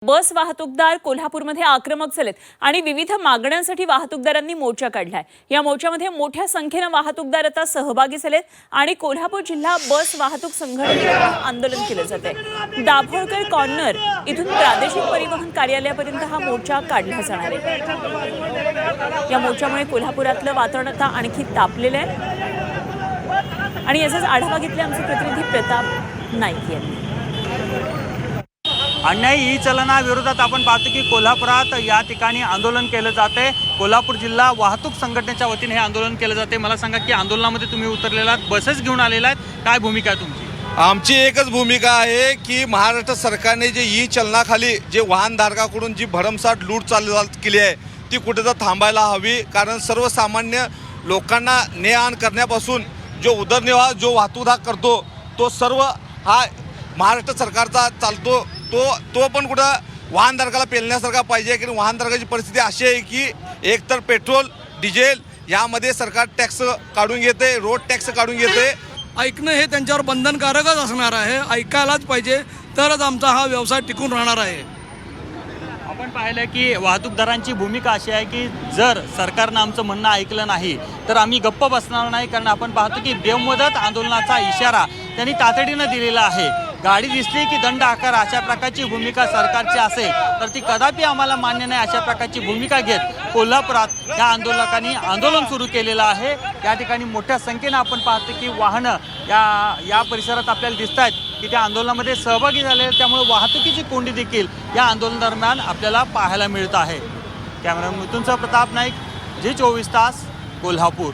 बस वाहतूकदार कोल्हापूरमध्ये आक्रमक झालेत आणि विविध मागण्यांसाठी वाहतूकदारांनी मोर्चा काढलाय। या मोर्चामध्ये मोठ्या संख्येने वाहतूकदार आता सहभागी झालेत आणि कोल्हापूर जिल्हा बस वाहतूक संघटनेकडून आंदोलन केले जाते। दाभोळकर कॉर्नर इथून प्रादेशिक परिवहन कार्यालयापर्यंत हा मोर्चा काढला जाणार आहे। या मोर्चामुळे कोल्हापुरातलं वातावरण आता आणखी तापलेलं आहे आणि याचाच आढावा घेतला आमचे प्रतिनिधी प्रताप नाईक यांनी। अन्याय ई चलनाविरोधात आपण पाहतो की कोल्हापुरात या ठिकाणी आंदोलन केलं जाते। कोल्हापूर जिल्हा वाहतूक संघटनेच्या वतीने हे आंदोलन केलं जाते। मला सांगा की आंदोलनामध्ये तुम्ही उतरलेला आहात, बसेस घेऊन आलेला आहेत, काय भूमिका आहे तुमची? आमची एकच भूमिका आहे की महाराष्ट्र सरकारने जे ई चलनाखाली जे वाहनधारकाकडून जी भरमसाठ लूट चालू केली आहे ती कुठेतरी थांबायला हवी। कारण सर्वसामान्य लोकांना ने आण करण्यापासून जो उदरनिर्वाह जो वाहतूक करतो तो सर्व हा महाराष्ट्र सरकारचा चालतो। तो पण कुठं वाहनधारकाला पेलण्यासारखा पाहिजे की वाहनधारकाची परिस्थिती अशी आहे की एकतर पेट्रोल डिझेल यामध्ये सरकार टॅक्स काढून घेते, रोड टॅक्स काढून घेते। ऐकणं हे त्यांच्यावर बंधनकारकच असणार आहे, ऐकायलाच पाहिजे, तरच आमचा हा व्यवसाय टिकून राहणार आहे। आपण पाहिलं की वाहतूकदारांची भूमिका अशी आहे की जर सरकारनं आमचं म्हणणं ऐकलं नाही तर आम्ही गप्प बसणार नाही। कारण आपण पाहतो की बेमुदत आंदोलनाचा इशारा त्यांनी तातडीनं दिलेला आहे। गाडी दिसली की दंड आकार अशा प्रकारची भूमिका सरकारची असेल तर ती कदापि आम्हाला मान्य नाही, अशा प्रकारची भूमिका घेत कोल्हापुरात या आंदोलकांनी आंदोलन सुरू केलेलं आहे। या ठिकाणी मोठ्या संख्येनं आपण पाहतो की वाहनं या परिसरात आपल्याला दिसत आहेत की त्या आंदोलनामध्ये सहभागी झाले, त्यामुळे वाहतुकीची कोंडी देखील या आंदोलनादरम्यान आपल्याला पाहायला मिळत आहे। कॅमेरामन मिथुनसह प्रताप नाईक, जी 24 तास, कोल्हापूर।